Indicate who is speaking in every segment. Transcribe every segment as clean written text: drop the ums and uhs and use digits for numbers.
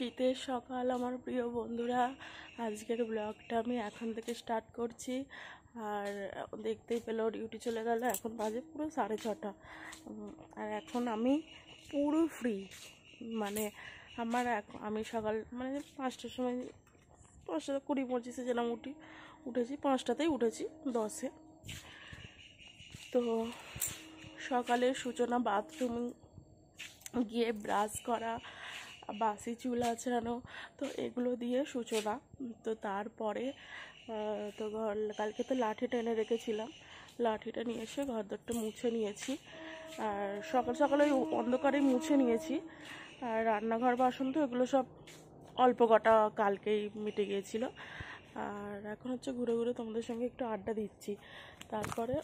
Speaker 1: শীতের সকাল আমার প্রিয় বন্ধুরা, আজকের ব্লগটা আমি এখন থেকে স্টার্ট করছি। আর দেখতেই পেলো ডিউটি চলে গেল, এখন বাজে পুরো 6:30। আর এখন আমি পুরো ফ্রি। মানে আমি সকাল মানে 5টার সময়, 5:20-25 যেলাম উঠেছি 5টাতেই উঠেছি 10-এ। তো সকালের সূচনা বাথরুম গিয়ে ব্রাশ করা, বাসি চুল আঁচড়ানো, তো এগুলো দিয়ে সূচনা। তো তারপরে তো কালকে তো লাঠি টেনে রেখেছিলাম, লাঠিটা নিয়ে এসে ঘরদোরটা মুছে নিয়েছি। আর সকাল সকাল ওই অন্ধকারেই মুছে নিয়েছি। আর রান্নাঘর বাসন তো এগুলো সব অল্প কটা কালকেই মিটে গিয়েছিলো। আর এখন হচ্ছে ঘুরে ঘুরে তোমাদের সঙ্গে একটু আড্ডা দিচ্ছি। তারপরে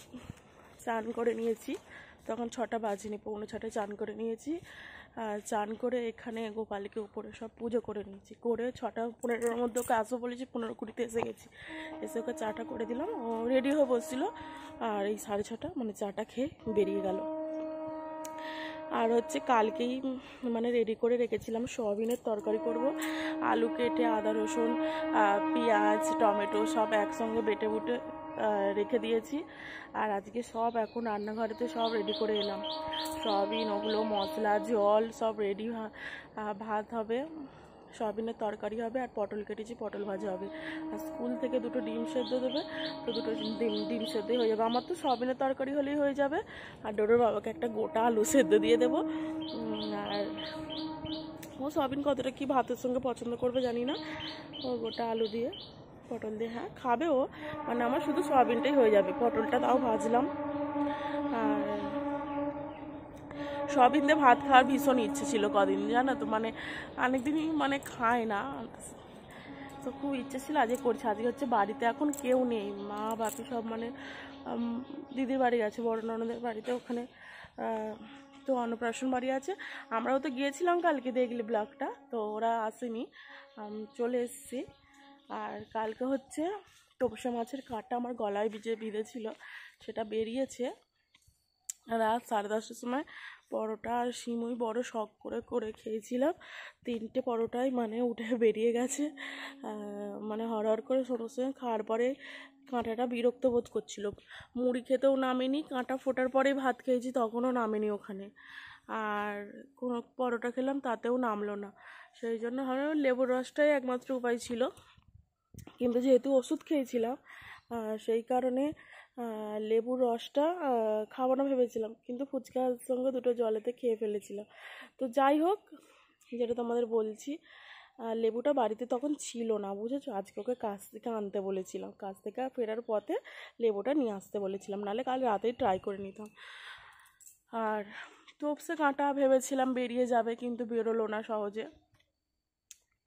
Speaker 1: চান করে নিয়েছি, তখন 6টা বাজেনি, 5:45 চান করে নিয়েছি। আর চান করে এখানে গোপালকে উপরে সব পুজো করে নিয়েছি। করে 6:15-র মধ্যে ওকে আসবো বলেছি, 15:20-তে এসে গেছি। এসে ওকে চাটা করে দিলাম, ও রেডি হয়ে বসছিল। আর এই 6:30 মানে চাটা খেয়ে বেরিয়ে গেল। আর হচ্ছে কালকেই মানে রেডি করে রেখেছিলাম সয়াবিনের তরকারি করব। আলু কেটে, আদা রসুন, পেঁয়াজ, টমেটো সব একসঙ্গে বেটে বুটে রেখে দিয়েছি। আর আজকে সব এখন রান্নাঘরেতে সব রেডি করে এলাম। সয়াবিন, ওগুলো মশলা, জল সব রেডি। ভাত হবে, সয়াবিনের তরকারি হবে, আর পটল কেটেছি, পটল ভাজা হবে। আর স্কুল থেকে 2টো ডিম সেদ্ধ দেবে, তো 2টো ডিম সেদ্ধই হয়ে যাবে। আমার তো সয়াবিনের তরকারি হলেই হয়ে যাবে। আর ডোডোর বাবাকে একটা গোটা আলু সেদ্ধ দিয়ে দেবো। আর ও সয়াবিন কতটা কি ভাতের সঙ্গে পছন্দ করবে জানি না, ও গোটা আলু দিয়ে পটল দিয়ে হ্যাঁ খাবে ও। মানে আমার শুধু সয়াবিনটাই হয়ে যাবে, পটলটা তাও ভাজলাম। আর সয়াবিন দিয়ে ভাত খাওয়ার ভীষণ ইচ্ছে ছিল কদিন, জানো তো, মানে অনেকদিনই মানে খায় না, তো খুব ইচ্ছে ছিল, আজকে করছি। আজকে হচ্ছে বাড়িতে এখন কেউ নেই, মা বাপি সব মানে দিদির বাড়ি আছে, বড় ননদের বাড়িতে, ওখানে তো অন্নপ্রাশন বাড়ি আছে। আমরাও তো গিয়েছিলাম কালকে, দেখলে ব্লগটা, তো ওরা আসেনি, চলে এসেছি। আর কালকে হচ্ছে তোপসে মাছের কাঁটা আমার গলায় বিঁধেছিল, সেটা বেরিয়েছে। রাত 10:30টার সময় পরোটা আর সিমুই বড় শখ করে করে খেয়েছিলাম। 3টে পরোটাই মানে উঠে বেরিয়ে গেছে। মানে হড়হড় করে সমস্ত খাওয়ার পরে কাঁটাটা বিরক্ত বোধ করছিল। মুড়ি খেতেও নামেনি, কাঁটা ফোটার পরেই ভাত খেয়েছি, তখনও নামেনি ওখানে। আর কোনো পরোটা খেলাম, তাতেও নামলো না। সেই জন্য হয়তো লেবুর রসটাই একমাত্র উপায় ছিল, কিন্তু যেহেতু ওষুধ খেয়েছিলাম সেই কারণে লেবুর রসটা খাবো না ভেবেছিলাম, কিন্তু ফুচকার সঙ্গে 2টো জলেতে খেয়ে ফেলেছিলাম। তো যাই হোক, যেটা তোমাদের বলছি, লেবুটা বাড়িতে তখন ছিল না, বুঝেছো। আজকে ওকে কাজ থেকে আনতে বলেছিলাম, কাজ থেকে ফেরার পথে লেবুটা নিয়ে আসতে বলেছিলাম, নাহলে কাল রাতেই ট্রাই করে নিতাম। আর তোপসে কাঁটা ভেবেছিলাম বেরিয়ে যাবে, কিন্তু বেরোলো না সহজে,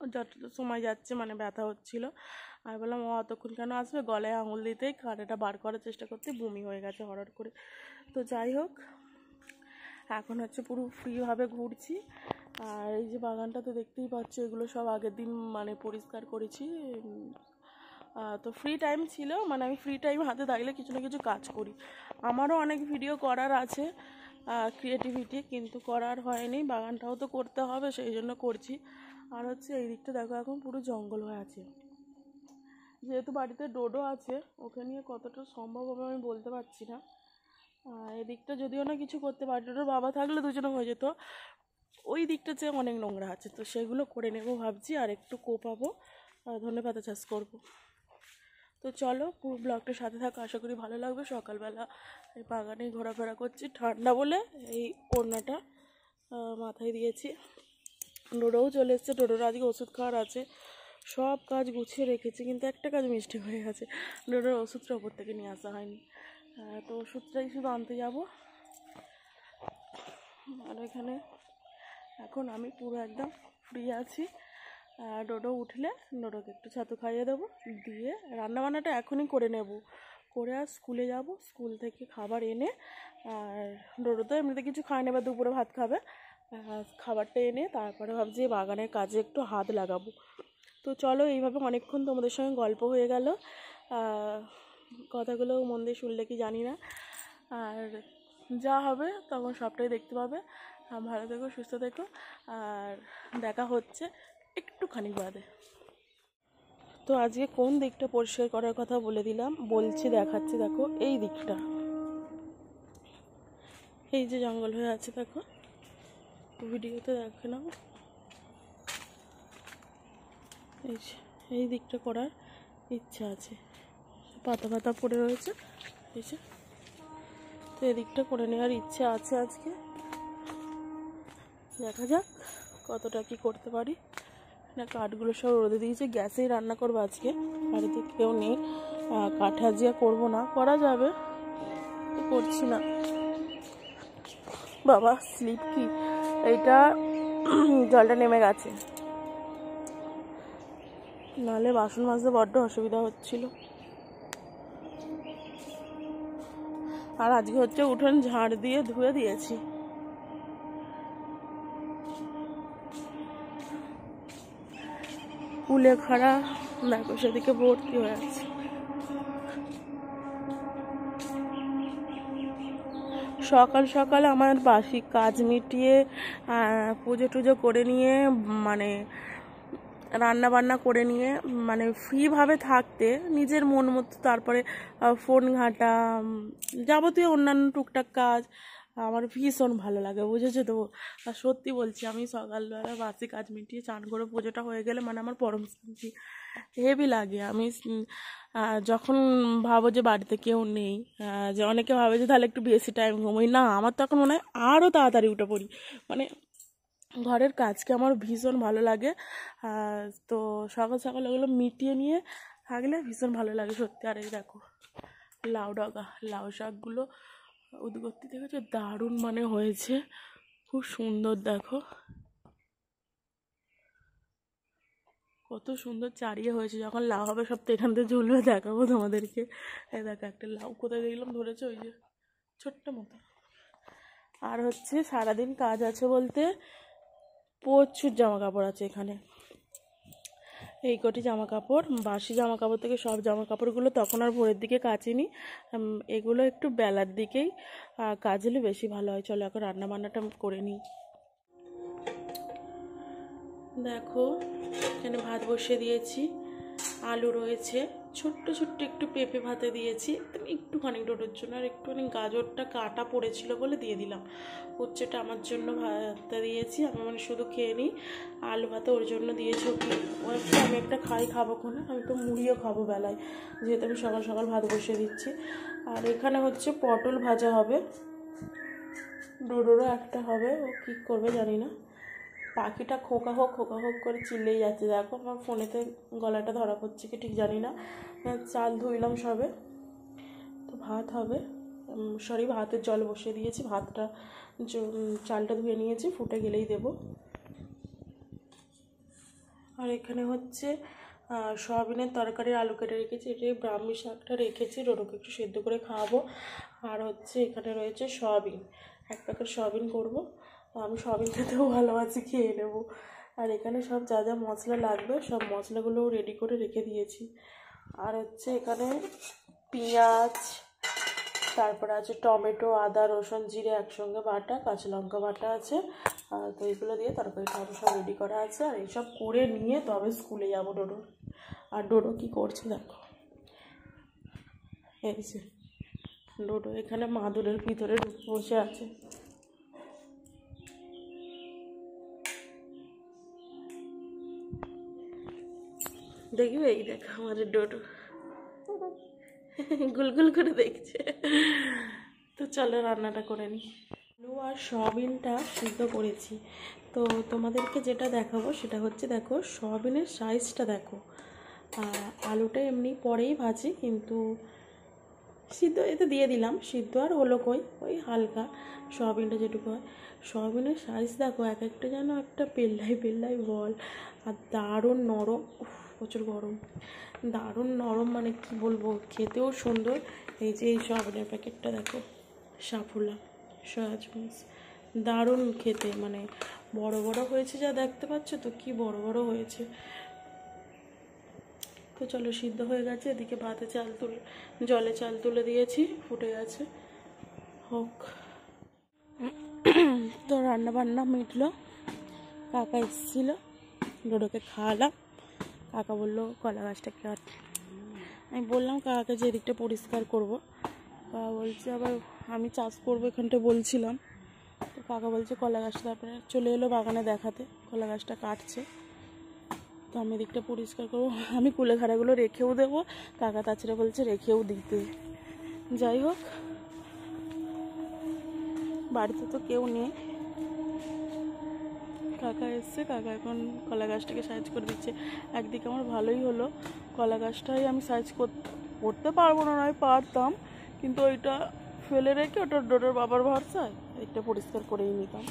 Speaker 1: যত সময় যাচ্ছে মানে ব্যথা হচ্ছিল। আর বললাম ও অতক্ষণ কেন আসবে, গলায় আঙুল দিতেই কাঁটাটা বার করার চেষ্টা করতে বমি হয়ে গেছে হঠাৎ করে। তো যাই হোক, এখন হচ্ছে পুরো ফ্রিভাবে ঘুরছি। আর এই যে বাগানটা তো দেখতেই পাচ্ছ, এগুলো সব আগের দিন মানে পরিষ্কার করেছি। তো ফ্রি টাইম ছিল, মানে আমি ফ্রি টাইম হাতে থাকলে কিছু না কিছু কাজ করি। আমারও অনেক ভিডিও করার আছে, ক্রিয়েটিভিটি, কিন্তু করার হয়নি। বাগানটাও তো করতে হবে, সেই জন্য করছি। আর হচ্ছে এই দিকটা দেখো, এখন পুরো জঙ্গল হয়ে আছে। যেহেতু বাড়িতে ডোডো আছে, ওকে নিয়ে কতটা সম্ভব হবে আমি বলতে পারছি না। এদিকটা যদিও না কিছু করতে পারি, ডোডোর বাবা থাকলে দুজনে হয়ে যেত। ওই দিকটা যে অনেক নোংরা আছে, তো সেগুলো করে নেবো ভাবছি। আর একটু কোপাবো, ধনেপাতা চাষ করব। তো চলো পুরো ব্লগটার সাথে থাকো, আশা করি ভালো লাগবে। সকালবেলা এই বাগানে ঘোরাফেরা করছি, ঠান্ডা বলে এই ওড়নাটা মাথায় দিয়েছি। ডোডোও চলে এসছে, ডোডোর আজকে ওষুধ খাওয়ার আছে। সব কাজ গুছিয়ে রেখেছি, কিন্তু একটা কাজ মিষ্টি হয়ে গেছে, ডোডোর ওষুধটা ওপর থেকে নিয়ে আসা হয়নি। তো ওষুধটাই শুধু আনতে যাব। আর এখানে এখন আমি পুরো একদম ফ্রি আছি। ডোডো উঠলে ডোডোকে একটু ছাতু খাইয়ে দেবো, দিয়ে রান্নাবান্নাটা এখনই করে নেব, করে আর স্কুলে যাব। স্কুল থেকে খাবার এনে, আর ডোডো তো এমনিতে কিছু খায় না, বা দুপুরে ভাত খাবে, খাবারটা এনে তারপরে ভাবছি বাগানের কাজে একটু হাত লাগাবো। তো চলো, এইভাবে অনেকক্ষণ তোমাদের সঙ্গে গল্প হয়ে গেল। কথাগুলো মন দিয়ে শুনলে কি জানি না, আর যা হবে তখন সবটাই দেখতে পাবে। ভালো থেকো, সুস্থ থেকো, আর দেখা হচ্ছে একটুখানি বাদে। তো আজকে কোন দিকটা পরিষ্কার করার কথা বলে দিলাম, বলছি, দেখাচ্ছি। দেখো এই দিকটা, এই যে জঙ্গল হয়ে আছে দেখো, ভিডিওতে দেখে নাও। এই দিকটা করার ইচ্ছা আছে, পাতা পাতা পড়ে রয়েছে এই যে। তো এদিকটা করে নেওয়ার ইচ্ছা আছে আজকে, দেখা যাক কতটা কি করতে পারি। না কাঠগুলো সব রোদে দিয়েছে, গ্যাসেই রান্না করবো আজকে, বাড়িতে কেউ নেই। কাঠে আজিয়া করবো না, করা যাবে তো করছি না। বাবা স্লিপ কি, এইটা জলটা নেমে গেছে, নাহলে বাসন মাজতে বড্ড অসুবিধা হচ্ছিল। আর আজকে হচ্ছে উঠোন ঝাড় দিয়ে ধুয়ে দিয়েছি। কুলেখাড়া দেখো সেদিকে ভর্তি হয়ে আছে। সকাল সকাল আমার বাসি কাজ মিটিয়ে পুজো টুজো করে নিয়ে, মানে রান্না বান্না করে নিয়ে, মানে ফ্রিভাবে থাকতে নিজের মন মতো, তারপরে ফোন ঘাঁটা, যাবতীয় অন্যান্য টুকটাক কাজ আমার ভীষণ ভালো লাগে, বুঝেছো তো। আর সত্যি বলছি, আমি সকালবেলা বাসি কাজ মিটিয়ে চান করে পুজোটা হয়ে গেলে মানে আমার পরম শান্তি, হেভি লাগে। আমি যখন ভাবো যে বাড়িতে কেউ নেই, যে অনেকে ভাবে যে তাহলে একটু বেশি টাইম ঘুমোই, না আমার তখন মনে হয় আরও তাড়াতাড়ি উঠে পড়ি। মানে ঘরের কাজকে আমার ভীষণ ভালো লাগে। তো সকাল সকাল ওগুলো মিটিয়ে নিয়ে থাকলে ভীষণ ভালো লাগে সত্যি। আর এই দেখো লাউ ডগা, লাউ শাকগুলো উদ্গত্তি দেখেছো, দারুণ মানে হয়েছে, খুব সুন্দর। দেখো কত সুন্দর চারিয়ে হয়েছে, যখন লাউ হবে সব তো এখান থেকে ঝুলবে, দেখাবো তোমাদেরকে। এই দেখো একটা লাউ কোথায় দেখলাম ধরেছে, ওই যে ছোট্ট মতো। আর হচ্ছে সারাদিন কাজ আছে বলতে প্রচুর জামা কাপড় আছে এখানে। এই কটি জামা কাপড়, বাসি জামা কাপড় থেকে সব জামা কাপড়গুলো তখন আর ভোরের দিকে কাচিনি, এগুলো একটু বেলার দিকেই কাচলে বেশি ভালো হয়। চলো এখন রান্না বান্নাটা করে নিই। দেখো এখানে ভাত বসিয়ে দিয়েছি, আলু রয়েছে, ছোট্ট ছোট্ট একটু পেঁপে ভাতে দিয়েছি, একটুখানি ডোডোর জন্য, আর একটুখানি গাজরটা কাটা পড়েছিল বলে দিয়ে দিলাম। উচ্ছেটা আমার জন্য ভাতটা দিয়েছি, আমি মানে শুধু খেয়ে নিই, আলু ভাতে ওর জন্য দিয়েছি। আমি একটা খাবো না, আমি তো মুড়িও খাবো বেলায়, যেহেতু আমি সকাল সকাল ভাত বসিয়ে দিচ্ছি। আর এখানে হচ্ছে পটল ভাজা হবে, ডোডোরও একটা হবে, ও কী করবে জানি না। পাখিটা খোকা হোক করে চিল্লেই যাচ্ছে, দেখো আমার ফোনেতে গলাটা ধরা পড়ছে কি ঠিক জানি না। চাল ধুইলাম সবে, তো ভাত হবে, সরি ভাতের জল বসিয়ে দিয়েছি, ভাতটা চালটা ধুয়ে নিয়েছি, ফুটে গেলেই দেব। আর এখানে হচ্ছে সয়াবিনের তরকারির আলু কেটে রেখেছি, এটাই ব্রাহ্মী শাকটা রেখেছি, ডোডোকে একটু সেদ্ধ করে খাওয়াবো। আর হচ্ছে এখানে রয়েছে সয়াবিন, এক প্যাকেট সয়াবিন করবো, আমি সয়াবিন খেতেও ভালোবাসি, খেয়ে নেবো। আর এখানে সব যা যা মশলা লাগবে সব মশলাগুলো রেডি করে রেখে দিয়েছি। আর হচ্ছে এখানে পেঁয়াজ, তারপরে আছে টমেটো, আদা, রসুন, জিরে একসঙ্গে বাটা, কাঁচা লঙ্কা বাটা আছে, তো এগুলো দিয়ে তরকারিটা সব রেডি করা আছে। আর এইসব করে নিয়ে তবে স্কুলে যাবো ডোডোর। আর ডোডো কী করছে দেখো, এই যে ডোডো এখানে মাদুরের ভিতরে বসে আছে। দেখবে এই দেখো আমাদের ডোডো গুলগুল করে দেখছে। তো চলো রান্নাটা করে নিই। আলু আর সয়াবিনটা সিদ্ধ করেছি, তো তোমাদেরকে যেটা দেখাবো সেটা হচ্ছে, দেখো সয়াবিনের সাইজটা দেখো। আলুটা এমনি পরেই ভাজি, কিন্তু সিদ্ধ এতে দিয়ে দিলাম, সিদ্ধ আর হলো কই, ওই হালকা সয়াবিনটা যেটুকু হয়। সয়াবিনের সাইজ দেখো, এক একটা যেন একটা পেল্লাই বল, আর দারুণ নরম, প্রচুর গরম, দারুণ নরম, মানে কি বলবো, খেতেও সুন্দর। এই যে এই সয়াবিনের প্যাকেটটা দেখো, সাফুলা সয়া চাংস, দারুণ খেতে, মানে বড় বড় হয়েছে, যা দেখতে পাচ্ছ তো কি বড় বড় হয়েছে। তো চলো সিদ্ধ হয়ে গেছে, এদিকে ভাতে জলে চাল তুলে দিয়েছি, ফুটে গেছে, হোক। তো রান্না বান্না মিটলো, কাকা এসেছিলো, ডোডোকে খাওয়ালাম। কাকা বললো কলা গাছটা কাট। আমি বললাম কাকাকে যে এদিকটা পরিষ্কার করবো। কাকা বলছে আবার আমি চাষ করবো এখানটা বলছিলাম, তো কাকা বলছে কলা গাছটা, তারপরে চলে এলো বাগানে দেখাতে, কলা গাছটা কাটছে। তো আমি এদিকটা পরিষ্কার করবো, আমি কুলেখাড়াগুলো রেখেও দেবো, কাকা তাছাড়া বলছে রেখেও দিতে। যাই হোক, বাড়িতে তো কেউ নেই, কাকা এসছে, কাকা এখন কলা গাছটাকে সাইজ করে দিচ্ছে। একদিকে আমার ভালোই হলো, কলা গাছটাই আমি সাইজ করতে পারবো না, নয় পারতাম, কিন্তু ওইটা ফেলে রেখে ওটা ডোডোর বাবার ভরসায় একটা পরিষ্কার করেই নিতাম।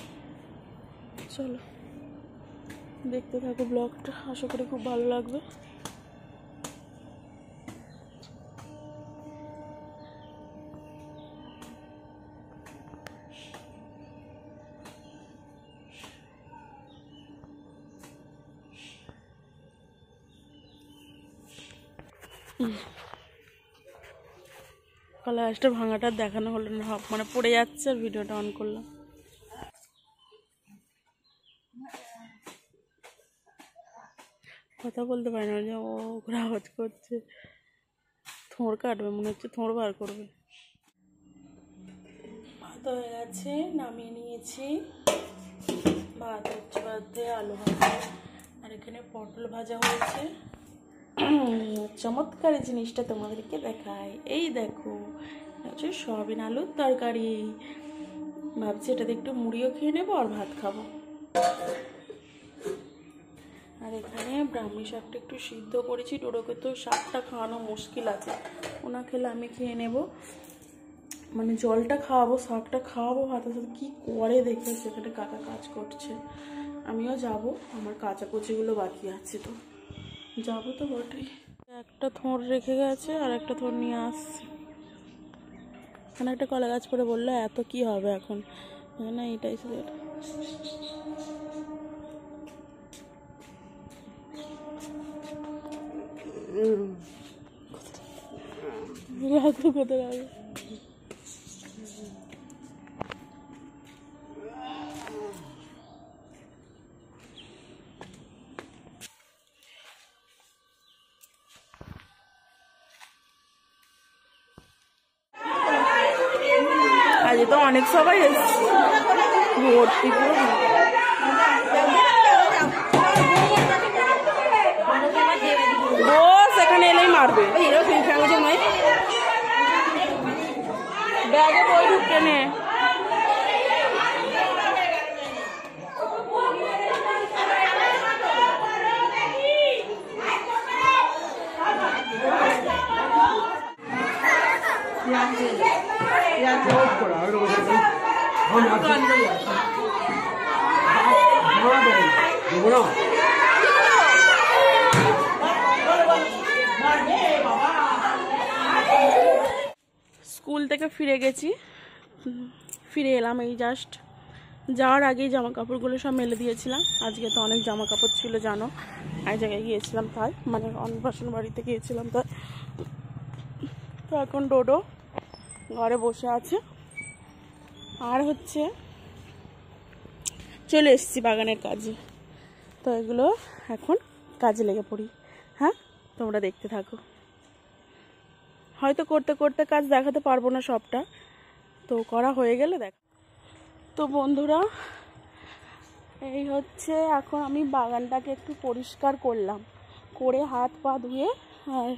Speaker 1: চলো দেখতে থাকো ব্লগটা, আশা করি খুব ভালো লাগবে। কলা গাছটা ভাঙাটা দেখানো হলো না, মানে পড়ে যাচ্ছে আর ভিডিওটা অন করলাম। কথা বলতে পারি না, যে ও ঘোরা আওয়াজ করছে, থোঁড় কাটবে মনে হচ্ছে, থোঁড় বার করবে। ভাত হয়ে গেছে, নামিয়ে নিয়েছি। ভাত হচ্ছে, ভাতে আলু ভাজা, আর এখানে পটল ভাজা হয়েছে। চমৎকার জিনিসটা তোমাদেরকে দেখায়, এই দেখো হচ্ছে সয়াবিন আলুর তরকারি। ভাবছি এটাতে একটু মুড়িও খেয়ে নেবো আর ভাত খাবো। আর এখানে ব্রাহ্মী শাকটা একটু সিদ্ধ করেছি, ডোডোকে তো শাকটা খাওয়ানো মুশকিল আছে, ওনা খেলে আমি খেয়ে নেব, মানে জলটা খাওয়াবো, শাকটা খাওয়াবো, ভাতের সাথে কী করে দেখে সেখানে কাকা কাজ করছে। আমিও যাব, আমার কাচাকুচিগুলো বাকি আছে, তো যাবো তো বটেই। একটা থোঁড় রেখে গেছে আর একটা থোঁড় নিয়ে আসছে। এখানে একটা কলা গাছ পরে বললো এত কি হবে এখন, না এটাই শুধু কোথায় লাগে। আজ তো অনেক সবাই এসছে, ভর্তি পুরো। বস এখানে এলেই মারবে, ব্যাগে বই ঢুকে নে। স্কুল থেকে ফিরে গেছি, ফিরে এলাম এই জাস্ট। যাওয়ার আগেই জামা কাপড়গুলো সব মেলে দিয়েছিলাম, আজকে তো অনেক জামা কাপড় ছিল জানো, এক জায়গায় গিয়েছিলাম তাই, মানে অন্নপ্রাশন বাড়িতে গিয়েছিলাম তাই। তো এখন ডোডো ঘরে বসে আছে, আর হচ্ছে চলে এসেছি বাগানের কাজে, তো এগুলো এখন কাজে লেগে পড়ি। হ্যাঁ তোমরা দেখতে থাকো, হয়তো করতে করতে কাজ দেখাতে পারবো না সবটা, তো করা হয়ে গেলে দেখ। তো বন্ধুরা এই হচ্ছে, এখন আমি বাগানটাকে একটু পরিষ্কার করলাম, করে হাত পা ধুয়ে আর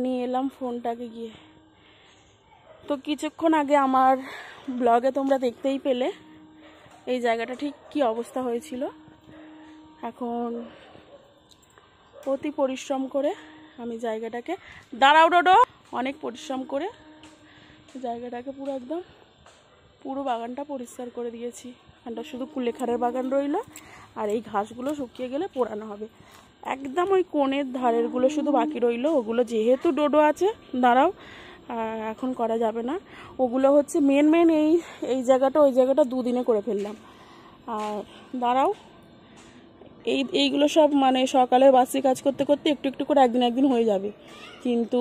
Speaker 1: নিয়ে এলাম ফোনটাকে গিয়ে। তো কিছুক্ষণ আগে আমার ব্লগে তোমরা দেখতেই পেলে এই জায়গাটা ঠিক কী অবস্থা হয়েছিল। এখন অতি পরিশ্রম করে আমি জায়গাটাকে, দাঁড়াও ডোডো, অনেক পরিশ্রম করে জায়গাটাকে পুরো একদম পুরো বাগানটা পরিষ্কার করে দিয়েছি। এখানটা শুধু কুলেখাড়ার বাগান রইল, আর এই ঘাসগুলো শুকিয়ে গেলে পোড়ানো হবে। একদম ওই কোণের ধারেরগুলো শুধু বাকি রইল, ওগুলো যেহেতু ডোডো আছে, দাঁড়াও এখন করা যাবে না, ওগুলো হচ্ছে মেন এই জায়গাটা, ওই জায়গাটা দুদিনে করে ফেললাম। আর দাঁড়াও, এইগুলো সব মানে সকালের বাসি কাজ করতে করতে একটু একটু করে একদিন হয়ে যাবে, কিন্তু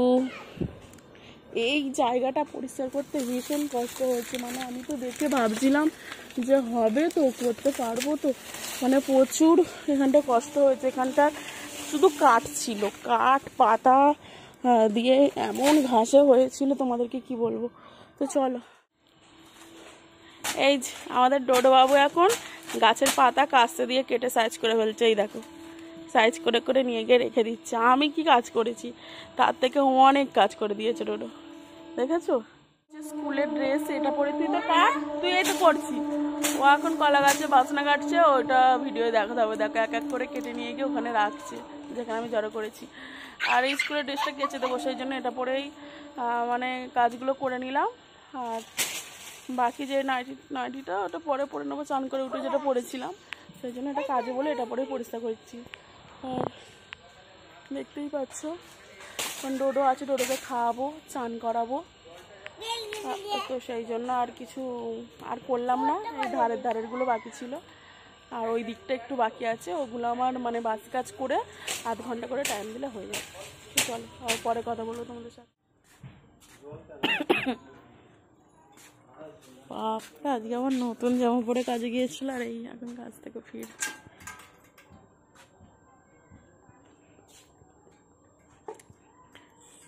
Speaker 1: এই জায়গাটা পরিষ্কার করতে ভীষণ কষ্ট হচ্ছে। মানে আমি তো দেখে ভাবছিলাম যে হবে তো, করতে পারবো তো, মানে প্রচুর এখানটা কষ্ট হয়েছে। এখানটা শুধু কাঠ ছিল, কাঠ পাতা দিয়ে এমন ঘাসে হয়েছিল তোমাদেরকে কি বলবো। তো চলো, এই যে আমাদের ডোডো বাবু এখন গাছের পাতা কাস্তে দিয়ে কেটে সাইজ করে ফেলছে। এই দেখো, সাইজ করে করে নিয়ে গিয়ে রেখে দিচ্ছে। আমি কি কাজ করেছি, তার থেকে অনেক কাজ করে দিয়েছে ডোডো, দেখেছো? স্কুলের ড্রেস এটা পরে তুই তো তুই এটা করছি। ও এখন কলা গাছে বাসনা কাটছে, ওটা ভিডিও দেখাতে হবে। দেখো এক এক করে কেটে নিয়ে গিয়ে ওখানে রাখছে যেখানে আমি জড়ো করেছি। আর এই স্কুলের ড্রেসটা কেচে দেবো, সেই জন্য এটা পরেই মানে কাজগুলো করে নিলাম। আর বাকি যে নাইটিটা ওটা পরে পরে নেবো, চান করে উঠে যেটা পরেছিলাম, সেই জন্য এটা কাজে বলে এটা পরেই পরিষ্কার করছি। আর দেখতেই পাচ্ছ ডোডো আছে, ডোডোকে খাওয়াবো, চান করাবো। তো সেই জন্য আর কিছু আর করলাম না। এই ধারেরগুলো বাকি ছিল, আর ওই দিকটা একটু বাকি আছে, ওগুলো আমার মানে বাসি কাজ করে আধ ঘন্টা করে টাইম দিলে হয়ে যাবে। চলো আর পরে কথা বলবো তোমাদের সাথে। বাপরে, আজকে আমার নতুন জামা পরে কাজে গিয়েছিল, আর এই এখন কাজ থেকে ফির।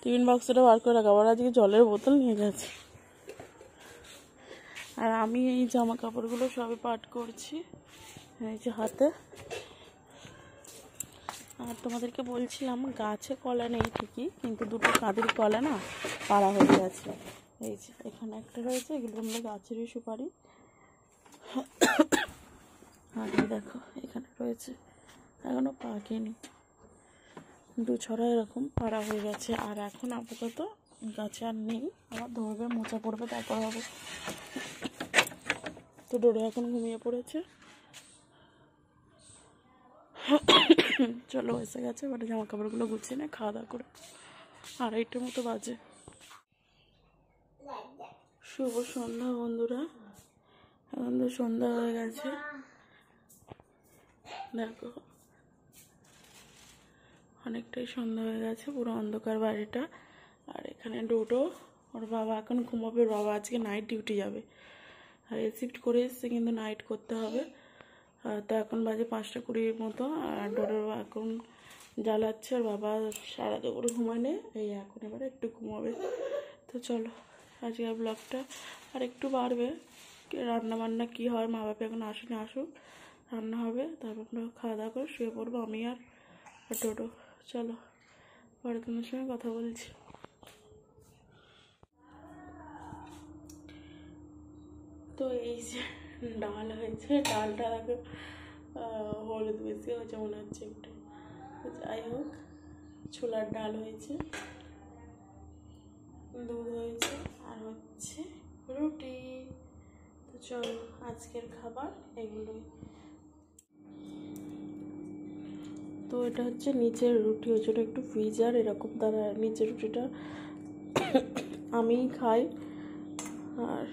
Speaker 1: টিফিন বক্সটা বার করে রাখা, আবার আজকে জলের বোতল নিয়ে গেছে। আর আমি এই জামা কাপড়গুলো সবই পাট করছি এই যে হাতে। আর তোমাদেরকে বলছিলাম গাছে কলা নেই ঠিকই, কিন্তু দুটো কাঁদির কলা না পাড়া হয়ে গেছে। এই যে এখানে একটা রয়েছে, এগুলো আমরা গাছেরই সুপারি। আর দেখো এখানে রয়েছে, এখনো পাকেনি, দু ছড়া এরকম পাড়া হয়ে গেছে। আর এখন আপাতত গাছে আর নেই, আবার ধরবে, মোচা পড়বে, তারপর হবে। তো ডোডো এখন ঘুমিয়ে পড়েছে। চলো এসে গেছে, এবার জামা কাপড়গুলো গুছিয়ে নেয়, খাওয়া দাওয়া করে। 2:30টার মতো বাজে। শুভ সন্ধ্যা বন্ধুরা, এখন তো সন্ধ্যা হয়ে গেছে। দেখো অনেকটাই সন্ধ্যা হয়ে গেছে, পুরো অন্ধকার বাড়িটা। আর এখানে ডোডো, ওর বাবা এখন ঘুমাবে। বাবা আজকে নাইট ডিউটি যাবে, আর শিফট করে এসছে, কিন্তু নাইট করতে হবে। তো এখন বাজে 5:20 মতো। আর ডোডো এখন জ্বালাচ্ছে, আর বাবা সারা দুপুর ঘুমানে, এই এখন এবারে একটু ঘুমাবে। তো চলো আজকের ব্লগটা আর একটু বাড়বে। রান্না বান্না কী হয়, মা বাবা এখন আসেনি, আসুক, রান্না হবে, তারপর আমরা খাওয়া দাওয়া করে শুয়ে পড়বো আমি আর ডোডো। চলো পরে তোমার সঙ্গে কথা বলছি। তো এই যে ডাল হয়েছে, ডালটা দেখো হলুদ বেশি হয়েছে মনে হচ্ছে একটু। তো যাই হোক, ছোলার ডাল হয়েছে, দুধ হয়েছে, আর হচ্ছে রুটি। তো চলো আজকের খাবার এগুলোই। তো এটা হচ্ছে নিচের রুটি, ওই জন্য একটু ফ্রিজার এরকম, তারা নিচের রুটিটা আমিই খাই। আর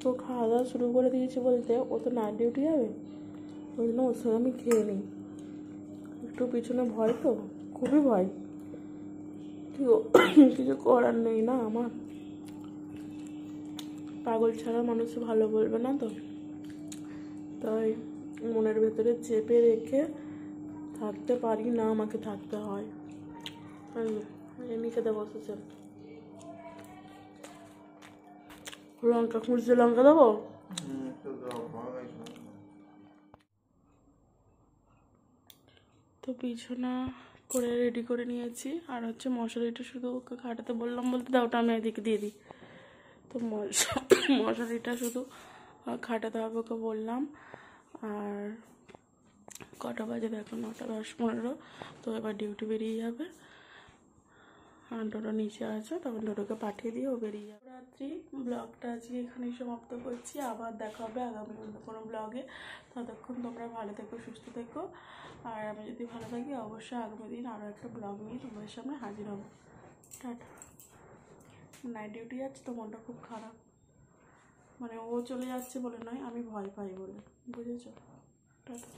Speaker 1: তো খাওয়া দাওয়া শুরু করে দিয়েছি বলতে, ও তো নাইট ডিউটি যাবে, ওই জন্য ওর সঙ্গে আমি খেয়ে নিই। একটু পিছনে ভয়, তো খুবই ভয়, কিছু করার নেই না আমার। পাগল ছাড়া মানুষ ভালো বলবে না, তো তাই মনের ভেতরে চেপে রেখে থাকতে পারি না, আমাকে থাকতে হয়। এমনি খেতে বসেছে, লঙ্কা খুঁজছে, লঙ্কা দেবো। তো বিছানা করে রেডি করে নিয়েছি, আর হচ্ছে মশারিটা শুধু ওকে খাটাতে বললাম বলতে, দাও ওটা আমি এদিকে দিয়ে দিই। তো মশারিটা শুধু খাটাতে হবে ওকে বললাম। আর কটা বাজে দেখো, 9:10-15। তো এবার ডিউটি বেরিয়ে যাবে, আর ডোডো নিচে আছে, তখন ডোডোকে পাঠিয়ে দিয়ে ও বেরিয়ে যাবে। রাত্রি ব্লগটা আজকে এখানেই সমাপ্ত করছি, আবার দেখা হবে আগামী অন্য কোনো ব্লগে। ততক্ষণ তোমরা ভালো থেকো, সুস্থ থেকো। আর আমি যদি ভালো থাকি অবশ্যই আগামী দিন আরও একটা ব্লগ নিয়ে তোমাদের সামনে হাজির হবো। টাটা। নাইট ডিউটি যাচ্ছে তো মনটা খুব খারাপ, মানে ও চলে যাচ্ছে বলে নয়, আমি ভয় পাই বলে, বুঝেছো? টাটা।